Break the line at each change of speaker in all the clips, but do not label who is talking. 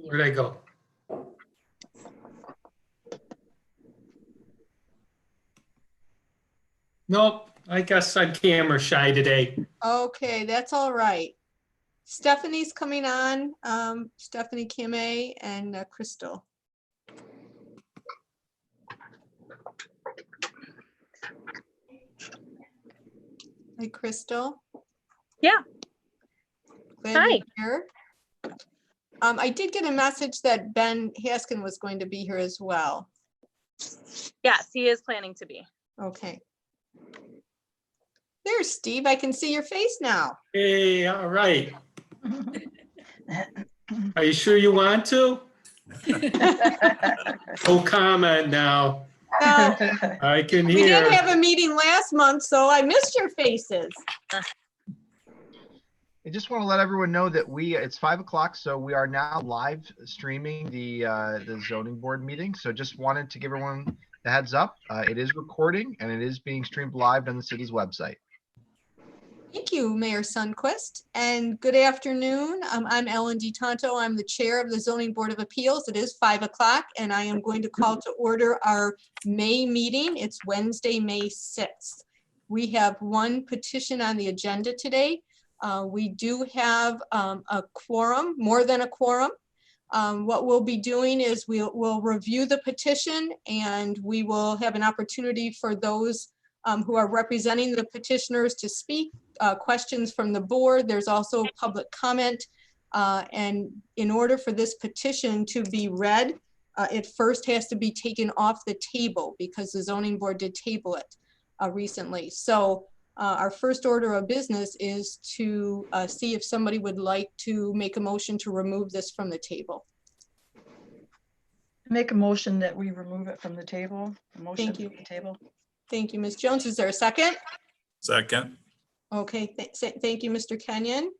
Where'd I go? Nope, I guess I'm camera shy today.
Okay, that's all right. Stephanie's coming on, Stephanie Kimay and Crystal. Hi, Crystal.
Yeah.
Glad
Hi.
you're here. I did get a message that Ben Haskin was going to be here as well.
Yes, he is planning to be.
Okay. There's Steve. I can see your face now.
Hey, all right. Are you sure you want to? No comment now.
Now,
I can
we did
hear.
have a meeting last month, so I missed your faces.
I just want to let everyone know that it's 5 o'clock, so we are now live streaming the zoning board meeting. So just wanted to give everyone the heads up. It is recording and it is being streamed live on the city's website.
Thank you, Mayor Sundquist, and good afternoon. I'm Ellen DeTanto. I'm the chair of the Zoning Board of Appeals. It is 5 o'clock, and I am going to call to order our May meeting. It's Wednesday, May 6th. We have one petition on the agenda today. We do have a quorum, more than a quorum. What we'll be doing is we'll review the petition, and we will have an opportunity for those who are representing the petitioners to speak, questions from the board. There's also public comment. And in order for this petition to be read, it first has to be taken off the table because the zoning board did table it recently. So our first order of business is to see if somebody would like to make a motion to remove this from the table.
Make a motion that we remove it from the table.
Thank you.
From the table.
Thank you, Ms. Jones. Is there a second?
Second.
Okay, thank you, Mr. Kenyon.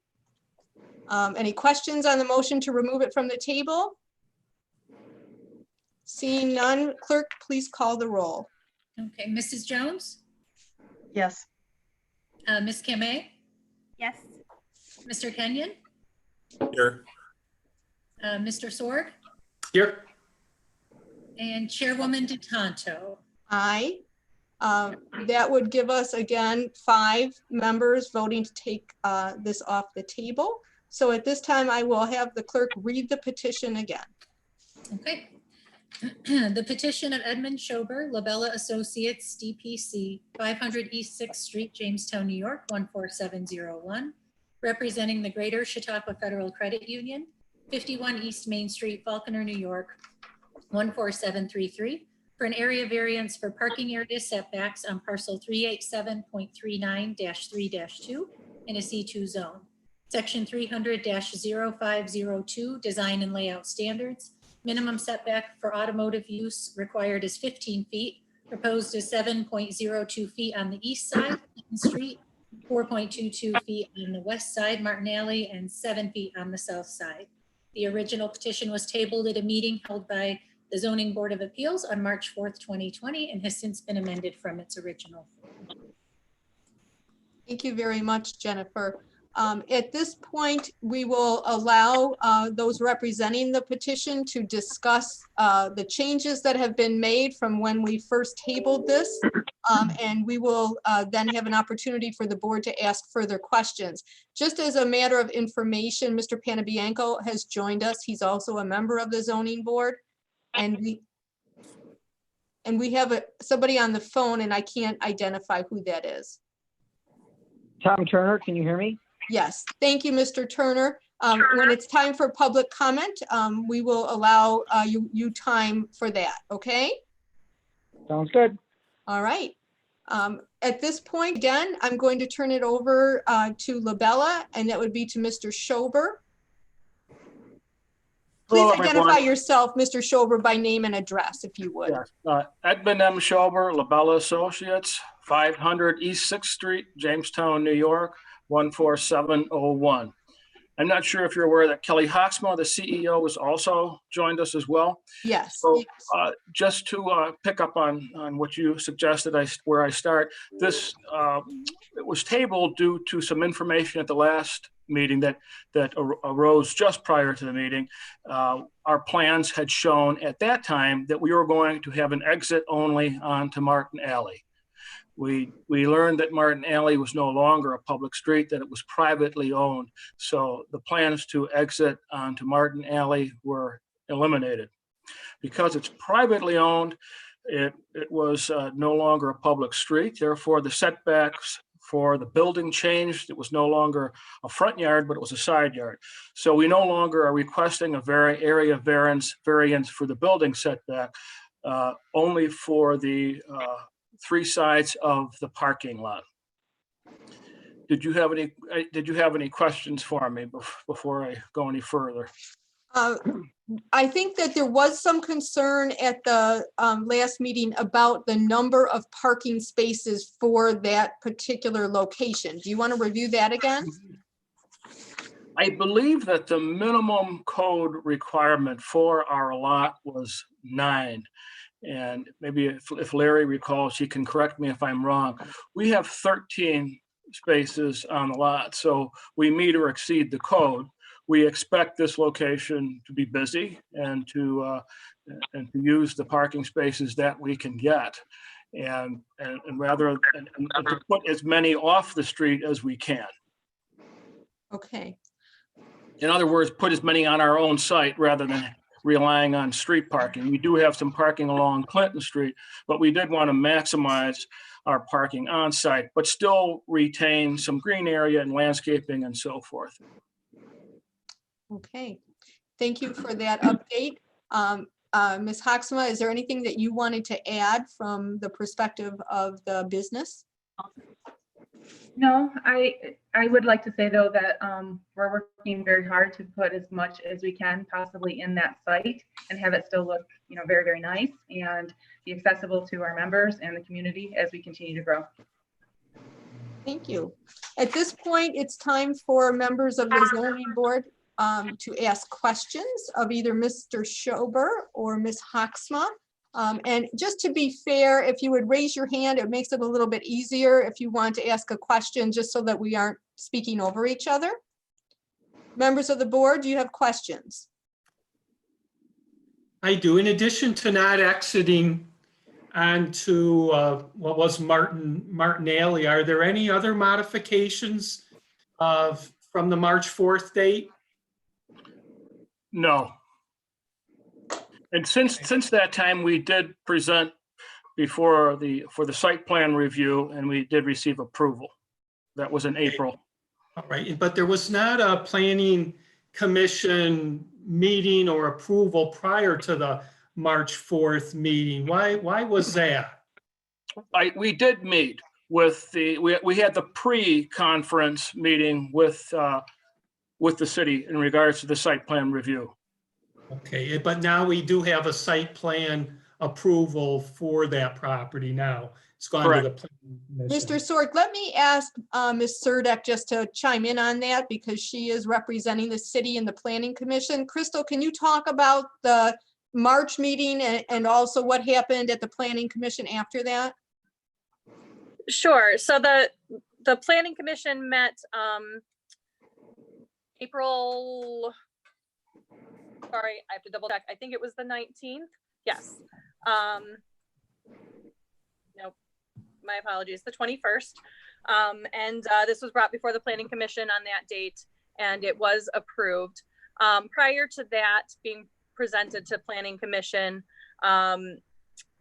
Any questions on the motion to remove it from the table? Seeing none, clerk, please call the roll.
Okay, Mrs. Jones,
Yes.
Ms. Kimay,
Yes.
Mr. Kenyon,
Here.
Mr. Sword,
Here.
and Chairwoman DeTanto.
Aye. That would give us, again, 5 members voting to take this off the table. So at this time, I will have the clerk read the petition again.
Okay. The petition of Edmund Schober, Labella Associates, DPC, 500 East 6th Street, Jamestown, New York, 14701, representing the Greater Chautauqua Federal Credit Union, 51 East Main Street, Falconer, New York, 14733, for an area variance for parking area setbacks on parcel 387.39-3-2 in a C2 zone. Section 300-0502, design and layout standards. Minimum setback for automotive use required is 15 feet, proposed is 7.02 feet on the east side of the street, 4.22 feet on the west side, Martin Alley, and 7 feet on the south side. The original petition was tabled at a meeting held by the Zoning Board of Appeals on March 4th, 2020, and has since been amended from its original form.
Thank you very much, Jennifer. At this point, we will allow those representing the petition to discuss the changes that have been made from when we first tabled this. And we will then have an opportunity for the board to ask further questions. Just as a matter of information, Mr. Panabianco has joined us. He's also a member of the zoning board. And we have somebody on the phone, and I can't identify who that is.
Tom Turner, can you hear me?
Yes, thank you, Mr. Turner. When it's time for public comment, we will allow you time for that, okay?
Sounds good.
All right. At this point, again, I'm going to turn it over to Labella, and that would be to Mr. Schober. Please
Hello,
identify
everyone.
yourself, Mr. Schober, by name and address, if you would.
Yes, Edmund M. Schober, Labella Associates, 500 East 6th Street, Jamestown, New York, 14701. I'm not sure if you're aware that Kelly Hawksma, the CEO, has also joined us as well.
Yes.
So just to pick up on what you suggested, where I start, this it was tabled due to some information at the last meeting that arose just prior to the meeting. Our plans had shown at that time that we were going to have an exit only onto Martin Alley. We learned that Martin Alley was no longer a public street, that it was privately owned. So the plans to exit onto Martin Alley were eliminated. Because it's privately owned, it was no longer a public street. Therefore, the setbacks for the building changed. It was no longer a front yard, but it was a side yard. So we no longer are requesting a area variance for the building setback, only for the 3 sides of the parking lot. Did you have any questions for me before I go any further?
I think that there was some concern at the last meeting about the number of parking spaces for that particular location. Do you want to review that again?
I believe that the minimum code requirement for our lot was 9. And maybe if Larry recalls, he can correct me if I'm wrong. We have 13 spaces on the lot, so we meet or exceed the code. We expect this location to be busy and to use the parking spaces that we can get, and to put as many off the street as we can.
Okay.
In other words, put as many on our own site rather than relying on street parking. We do have some parking along Clinton Street, but we did want to maximize our parking on site, but still retain some green area and landscaping and so forth.
Okay. Thank you for that update. Ms. Hoeksema, is there anything that you wanted to add from the perspective of the business?
No, I would like to say though that we're working very hard to put as much as we can possibly in that site and have it still look, very, very nice and be accessible to our members and the community as we continue to grow.
Thank you. At this point, it's time for members of the zoning board to ask questions of either Mr. Schober or Ms. Hoeksema. And just to be fair, if you would raise your hand, it makes it a little bit easier if you want to ask a question, just so that we aren't speaking over each other. Members of the board, do you have questions?
I do. In addition to not exiting onto what was Martin Alley, are there any other modifications from the March 4th date?
No. And since that time, we did present for the site plan review, and we did receive approval. That was in April.
All right, but there was not a planning commission meeting or approval prior to the March 4th meeting. Why was that?
We did meet with we had the pre-conference meeting with the city in regards to the site plan review.
Okay, but now we do have a site plan approval for that property now. It's gone to the planning commission.
Mr. Sork, let me ask Ms. Sirdek just to chime in on that because she is representing the city in the planning commission. Crystal, can you talk about the March meeting and also what happened at the planning commission after that?
Sure. So the planning commission met April. Sorry, I have to double check. I think it was the 19th. Yes. Nope. My apologies. The 21st. And this was brought before the planning commission on that date, and it was approved. Prior to that being presented to planning commission,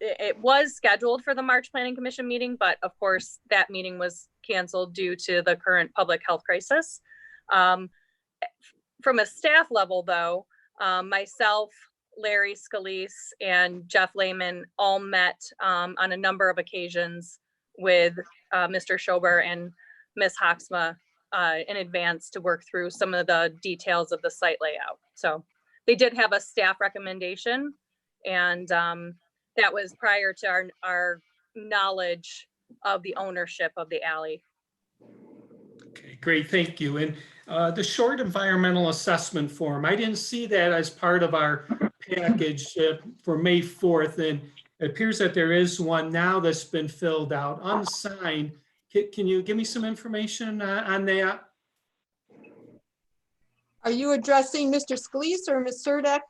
it was scheduled for the March planning commission meeting, but of course that meeting was canceled due to the current public health crisis. From a staff level though, myself, Larry Scalise, and Jeff Lehman all met on a number of occasions with Mr. Schober and Ms. Hoeksema in advance to work through some of the details of the site layout. So they did have a staff recommendation, and that was prior to our knowledge of the ownership of the alley.
Okay, great, thank you. And the short environmental assessment form, I didn't see that as part of our package for May 4th, and it appears that there is one now that's been filled out, unsigned. Can you give me some information on that?
Are you addressing Mr. Scalise or Ms. Sirdike?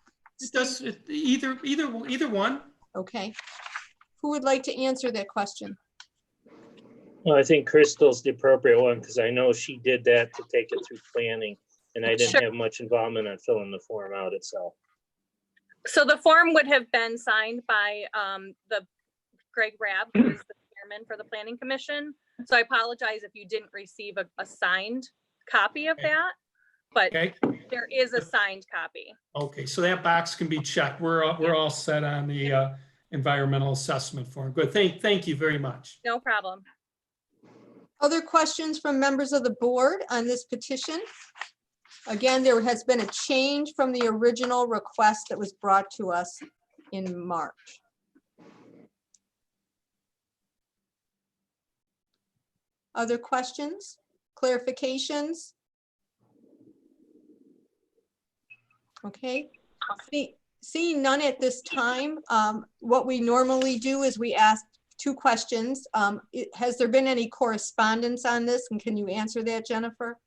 It does, either one.
Okay. Who would like to answer that question?
Well, I think Crystal's the appropriate one because I know she did that to take it through planning, and I didn't
Sure.
have much involvement on filling the form out itself.
So the form would have been signed by the Greg Rabb, who is the chairman for the planning commission. So I apologize if you didn't receive a signed copy of that, but
Okay,
there is a signed copy.
okay, so that box can be checked. We're all set on the environmental assessment form. Good, thank you very much.
No problem.
Other questions from members of the board on this petition? Again, there has been a change from the original request that was brought to us in March. Other questions, clarifications? Okay, seeing none at this time, what we normally do is we ask 2 questions. Has there been any correspondence on this? And can you answer that, Jennifer?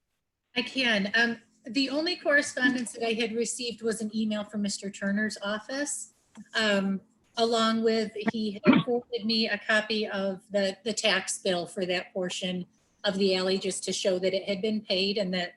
I can. The only correspondence that I had received was an email from Mr. Turner's office. Along with, he had forwarded me a copy of the tax bill for that portion of the alley, just to show that it had been paid and that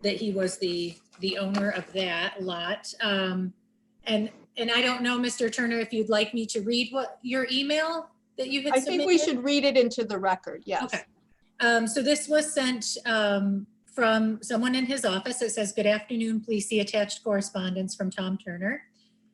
that he was the owner of that lot. And I don't know, Mr. Turner, if you'd like me to read what your email that you had
I
submitted.
think we should read it into the record, yes.
Okay. So this was sent from someone in his office. It says, "Good afternoon, please see attached correspondence from Tom Turner.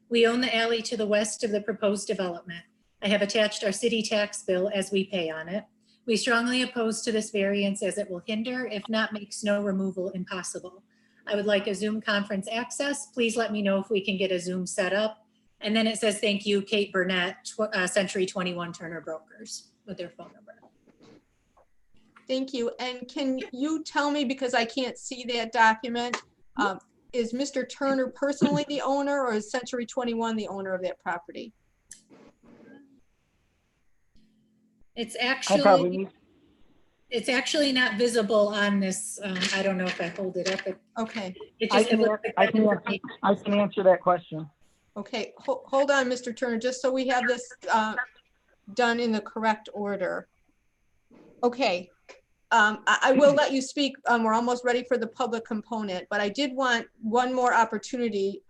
We own the alley to the west of the proposed development. I have attached our city tax bill as we pay on it. We strongly oppose to this variance as it will hinder, if not make snow removal impossible. I would like a Zoom conference access. Please let me know if we can get a Zoom set up." And then it says, "Thank you, Kate Burnett, Century 21 Turner Brokers," with their phone number.
Thank you. And can you tell me, because I can't see that document, is Mr. Turner personally the owner, or is Century 21 the owner of that property?
It's
I probably
actually,
need,
it's actually not visible on this. I don't know if I hold it up.
Okay,
It
I
just, it
can,
looks like
I
that
can,
information.
I can answer that question.
okay. Hold on, Mr. Turner, just so we have this done in the correct order. Okay. I will let you speak. We're almost ready for the public component, but I did want one more opportunity,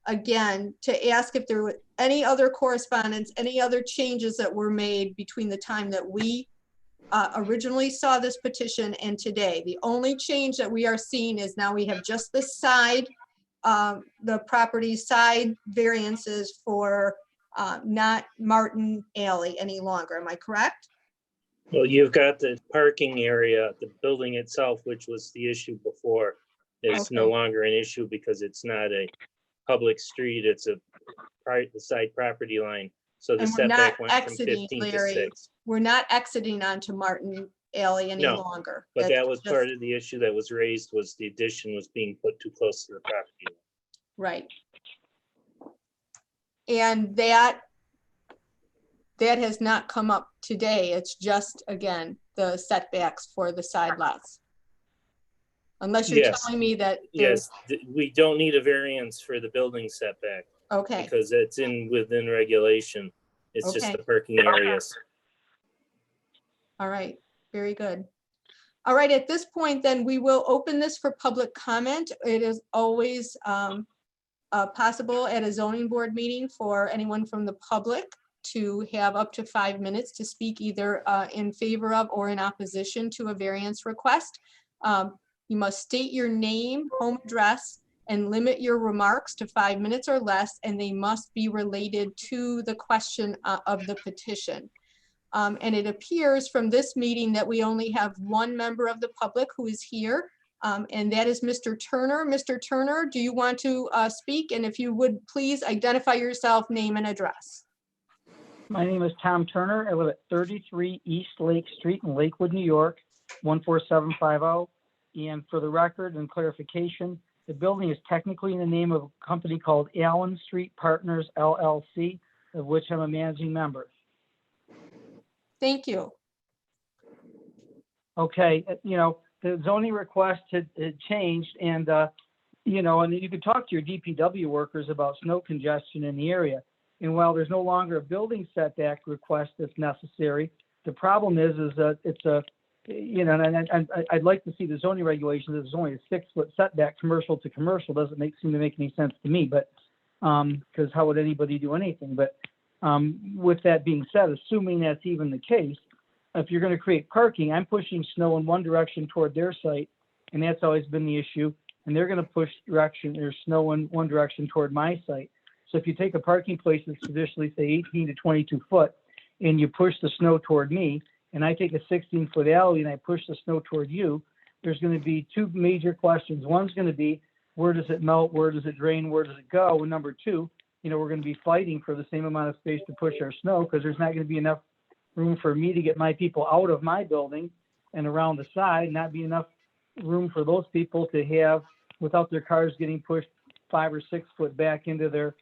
again, to ask if there were any other correspondence, any other changes that were made between the time that we originally saw this petition and today. The only change that we are seeing is now we have just the side, the property side variances for not Martin Alley any longer. Am I correct?
Well, you've got the parking area, the building itself, which was the issue before, is no
Okay.
longer an issue because it's not a public street, it's a the side property line. So the
And we're not
setback went from
exiting,
15 to
Larry.
6.
We're not exiting onto Martin Alley any
No,
longer.
But
That's
that was
just-
part of the issue that was raised, was the addition was being put too close to the property line.
Right. And that has not come up today. It's just, again, the setbacks for the side lots. Unless you're
Yes.
telling me that there's,
Yes, we don't need a variance for the building setback
okay,
because it's within regulation. It's just
Okay.
the parking areas.
all right, very good. All right, at this point, then, we will open this for public comment. It is always possible at a zoning board meeting for anyone from the public to have up to 5 minutes to speak either in favor of or in opposition to a variance request. You must state your name, home address, and limit your remarks to 5 minutes or less, and they must be related to the question of the petition. And it appears from this meeting that we only have one member of the public who is here, and that is Mr. Turner. Mr. Turner, do you want to speak? And if you would please identify yourself, name and address.
My name is Tom Turner. I live at 33 East Lake Street in Lakewood, New York, 14750. And for the record and clarification, the building is technically in the name of a company called Allen Street Partners LLC, of which I'm a managing member.
Thank you.
Okay, the zoning request had changed, and you know, and you could talk to your DPW workers about snow congestion in the area. And while there's no longer a building setback request that's necessary, the problem is that it's a, you know, and I'd like to see the zoning regulations. There's only a 6-foot setback, commercial to commercial, doesn't seem to make any sense to me. But because how would anybody do anything? But with that being said, assuming that's even the case, if you're going to create parking, I'm pushing snow in one direction toward their site, and that's always been the issue. And they're going to push snow in one direction toward my site. So if you take a parking place that's traditionally, say, 18 to 22 foot, and you push the snow toward me, and I take a 16-foot alley and I push the snow toward you, there's going to be two major questions. One's going to be, where does it melt? Where does it drain? Where does it go? And number two, you know, we're going to be fighting for the same amount of space to push our snow, because there's not going to be enough room for me to get my people out of my building and around the side, not be enough room for those people to have without their cars getting pushed 5 or 6 foot back into their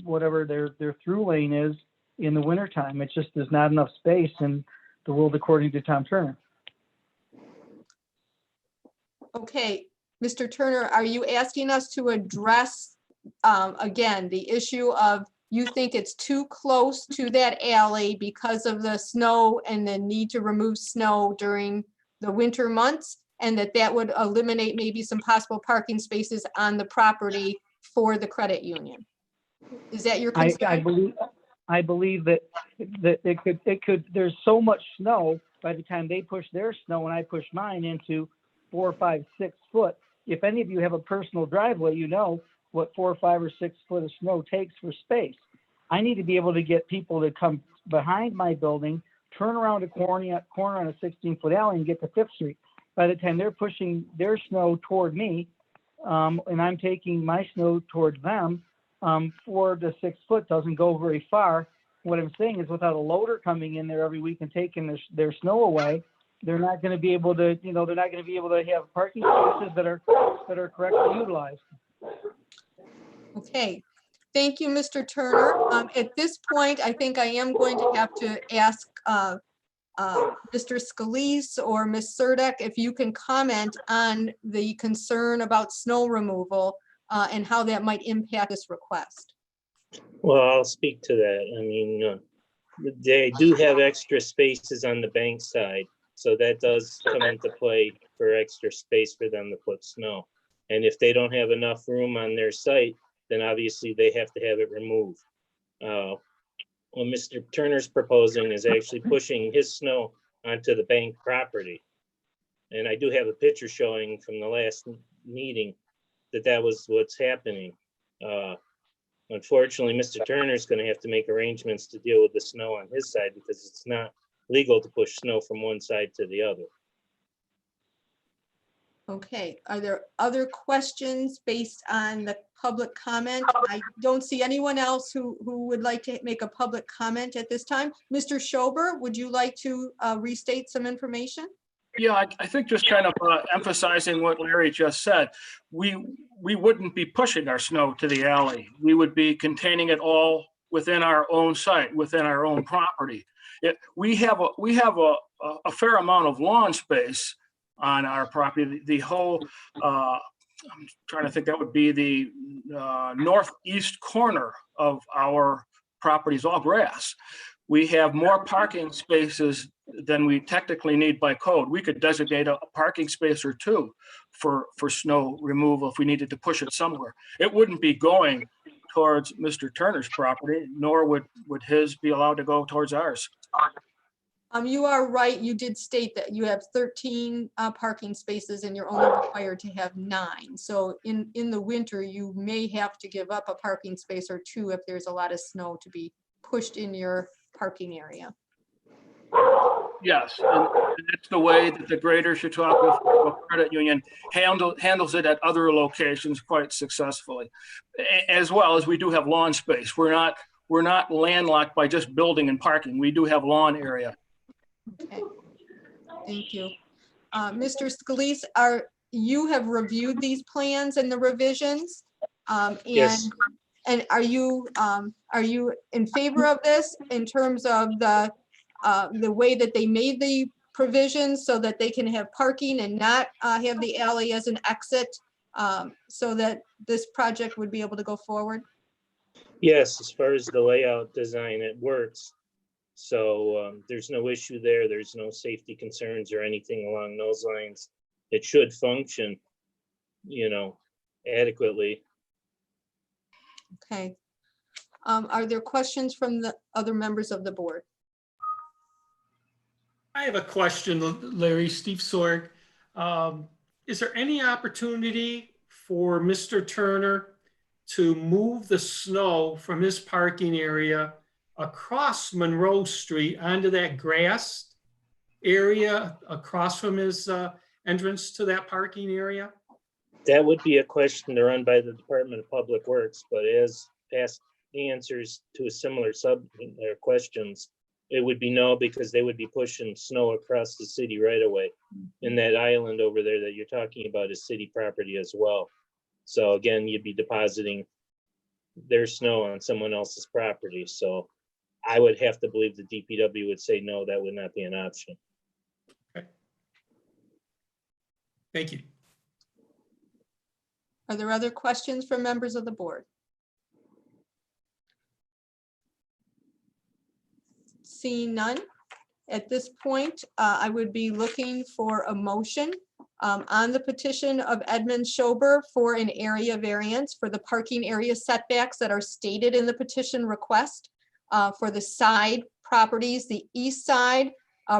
whatever their through lane is in the wintertime. It's just, there's not enough space in the world, according to Tom Turner.
Okay, Mr. Turner, are you asking us to address, again, the issue of you think it's too close to that alley because of the snow and the need to remove snow during the winter months, and that would eliminate maybe some possible parking spaces on the property for the credit union? Is that your concern?
I believe that it could, there's so much snow by the time they push their snow and I push mine into 4, 5, 6 foot. If any of you have a personal driveway, you know what 4, 5, or 6 foot of snow takes for space. I need to be able to get people to come behind my building, turn around a corner on a 16-foot alley and get to 5th Street. By the time they're pushing their snow toward me, and I'm taking my snow towards them, 4 to 6 foot doesn't go very far. What I'm saying is, without a loader coming in there every week and taking their snow away, they're not going to be able to, you know, they're not going to be able to have parking spaces that are correctly utilized.
Okay, thank you, Mr. Turner. At this point, I think I am going to have to ask Mr. Scalise or Ms. Sirdek if you can comment on the concern about snow removal and how that might impact this request.
Well, I'll speak to that. I mean, they do have extra spaces on the bank side, so that does come into play for extra space for them to put snow. And if they don't have enough room on their site, then obviously they have to have it removed. What Mr. Turner's proposing is actually pushing his snow onto the bank property. And I do have a picture showing from the last meeting that was what's happening. Unfortunately, Mr. Turner's going to have to make arrangements to deal with the snow on his side, because it's not legal to push snow from one side to the other.
Okay, are there other questions based on the public comment? I don't see anyone else who would like to make a public comment at this time. Mr. Schober, would you like to restate some information?
Yeah, I think just kind of emphasizing what Larry just said, we wouldn't be pushing our snow to the alley. We would be containing it all within our own site, within our own property. We have a fair amount of lawn space on our property. The whole, I'm trying to think, that would be the northeast corner of our property is all grass. We have more parking spaces than we technically need by code. We could designate a parking space or two for snow removal if we needed to push it somewhere. It wouldn't be going towards Mr. Turner's property, nor would his be allowed to go towards ours.
You are right. You did state that you have 13 parking spaces and you're only required to have 9. So in the winter, you may have to give up a parking space or 2 if there's a lot of snow to be pushed in your parking area.
Yes, and it's the way that the Greater Chautauqua Credit Union handles it at other locations quite successfully, as well as we do have lawn space. We're not landlocked by just building and parking. We do have lawn area.
Okay, thank you. Mr. Scalise, you have reviewed these plans and the revisions?
Yes.
And are you in favor of this in terms of the way that they made the provisions so that they can have parking and not have the alley as an exit, so that this project would be able to go forward?
Yes, as far as the layout design, it works. So there's no issue there. There's no safety concerns or anything along those lines. It should function, adequately.
Okay. Are there questions from the other members of the board?
I have a question, Larry, Steve Sorg. Is there any opportunity for Mr. Turner to move the snow from his parking area across Monroe Street onto that grass area across from his entrance to that parking area?
That would be a question to run by the Department of Public Works, but as past answers to a similar questions, it would be no, because they would be pushing snow across the city right away. And that island over there that you're talking about is city property as well. So again, you'd be depositing their snow on someone else's property. So I would have to believe the DPW would say, no, that would not be an option.
Okay. Thank you.
Are there other questions from members of the board? Seeing none, at this point, I would be looking for a motion on the petition of Edmund Schober for an area variance for the parking area setbacks that are stated in the petition request for the side properties. The east side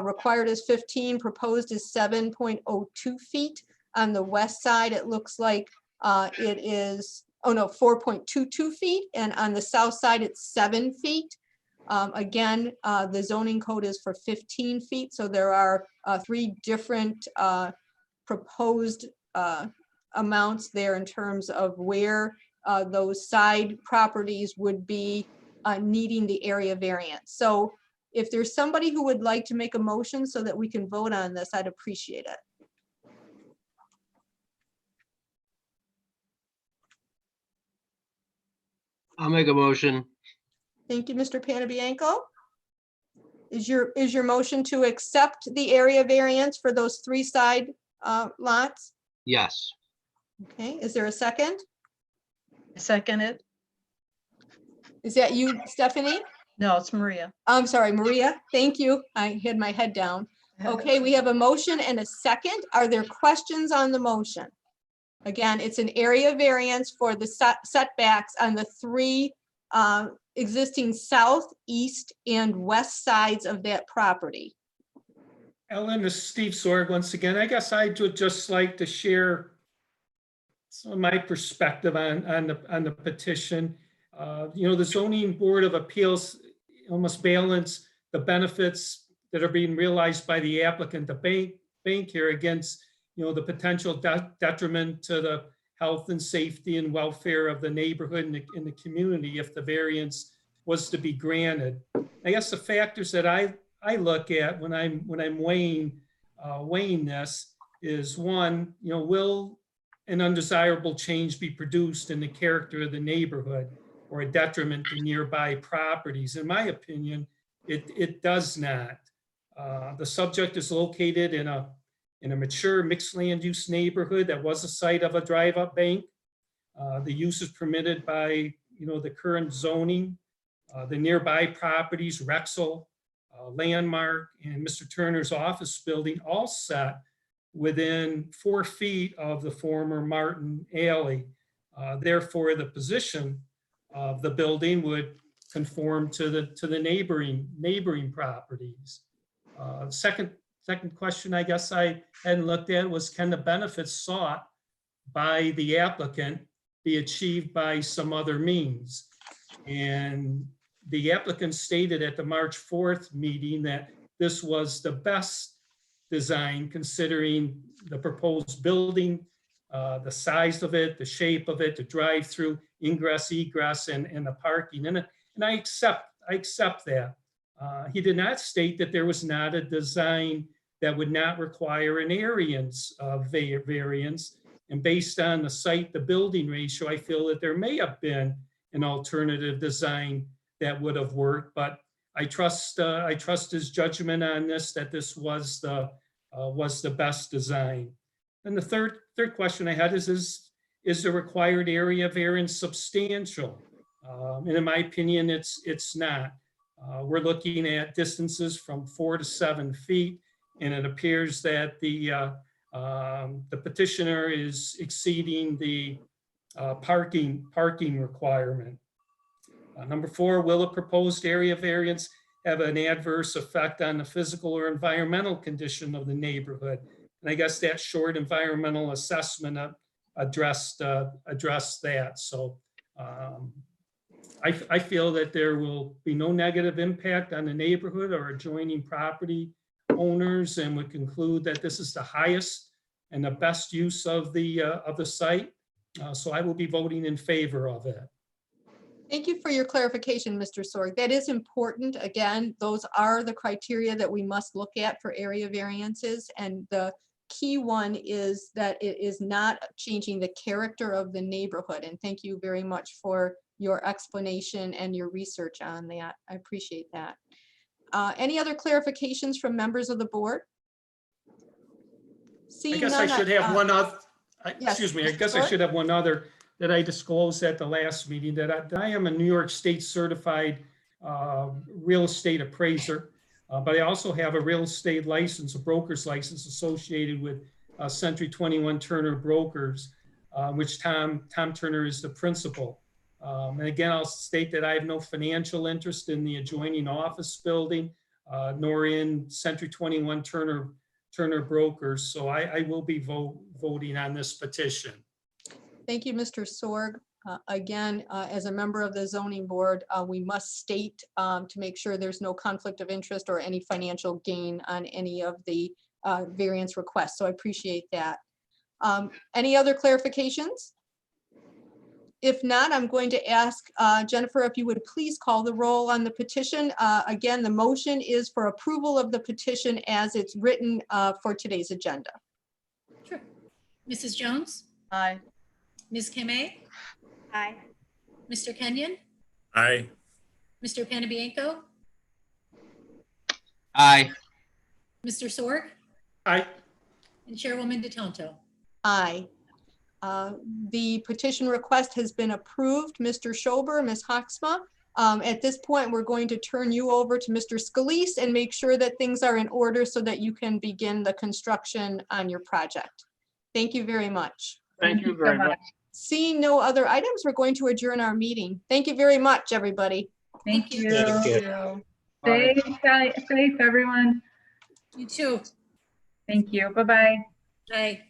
required is 15, proposed is 7.02 feet. On the west side, it looks like it is, 4.22 feet. And on the south side, it's 7 feet. Again, the zoning code is for 15 feet. So there are 3 different proposed amounts there in terms of where those side properties would be needing the area variance. So if there's somebody who would like to make a motion so that we can vote on this, I'd appreciate it.
I'll make a motion.
Thank you, Mr. Panabianco. Is your motion to accept the area variance for those 3 side lots?
Yes.
Okay, is there a second?
Second it.
Is that you, Stephanie?
No, it's Maria.
I'm sorry, Maria. Thank you. I had my head down. Okay, we have a motion and a second. Are there questions on the motion? Again, it's an area variance for the setbacks on the 3 existing south, east, and west sides of that property.
Ellen, this is Steve Sorg once again. I guess I would just like to share some of my perspective on the petition. The Zoning Board of Appeals almost balance the benefits that are being realized by the applicant, the bank here, against the potential detriment to the health and safety and welfare of the neighborhood and in the community if the variance was to be granted. I guess the factors that I look at when I'm weighing this is, one, will an undesirable change be produced in the character of the neighborhood or a detriment to nearby properties? In my opinion, it does not. The subject is located in a mature mixed land use neighborhood that was a site of a drive-up bank. The use is permitted by the current zoning. The nearby properties, Rexel, Landmark, and Mr. Turner's office building, all set within 4 feet of the former Martin Alley. Therefore, the position of the building would conform to the neighboring properties. Second question I guess I hadn't looked at was, can the benefits sought by the applicant be achieved by some other means? And the applicant stated at the March 4th meeting that this was the best design considering the proposed building, the size of it, the shape of it, the drive-through, ingress, egress, and the parking. And I accept that. He did not state that there was not a design that would not require an variance. And based on the site, the building ratio, I feel that there may have been an alternative design that would have worked, but I trust his judgment on this, that this was the best design. And the third question I had is the required area variance substantial? And in my opinion, it's not. We're looking at distances from 4 to 7 feet, and it appears that the petitioner is exceeding the parking requirement. Number 4, will a proposed area variance have an adverse effect on the physical or environmental condition of the neighborhood? And I guess that short environmental assessment addressed that. So I feel that there will be no negative impact on the neighborhood or adjoining property owners, and would conclude that this is the highest and the best use of the site. So I will be voting in favor of it.
Thank you for your clarification, Mr. Sorg. That is important. Again, those are the criteria that we must look at for area variances. And the key one is that it is not changing the character of the neighborhood. And thank you very much for your explanation and your research on that. I appreciate that. Any other clarifications from members of the board?
I
Seeing
guess I
none,
should have one other,
yes,
excuse me, I
Mr.
guess I
Sorg?
should have one other that I disclosed at the last meeting, that I am a New York State certified real estate appraiser, but I also have a real estate license, a broker's license associated with Century 21 Turner Brokers, which Tom Turner is the principal. And again, I'll state that I have no financial interest in the adjoining office building, nor in Century 21 Turner Brokers. So I will be voting on this petition.
Thank you, Mr. Sorg. Again, as a member of the zoning board, we must state to make sure there's no conflict of interest or any financial gain on any of the variance requests. So I appreciate that. Any other clarifications? If not, I'm going to ask Jennifer if you would please call the roll on the petition. Again, the motion is for approval of the petition as it's written for today's agenda.
Sure. Mrs. Jones?
Aye.
Ms. Kame?
Aye.
Mr. Kenyon?
Aye.
Mr. Panabianco?
Aye.
Mr. Sorg?
Aye.
And Chairwoman DeTonto?
Aye. The petition request has been approved. Mr. Schober, Ms. Hawksma. At this point, we're going to turn you over to Mr. Scalise and make sure that things are in order so that you can begin the construction on your project. Thank you very much.
Thank you very much.
Seeing no other items, we're going to adjourn our meeting. Thank you very much, everybody.
Thank you.
Thank you.
Stay safe, everyone.
You too.
Thank you. Bye-bye.
Aye.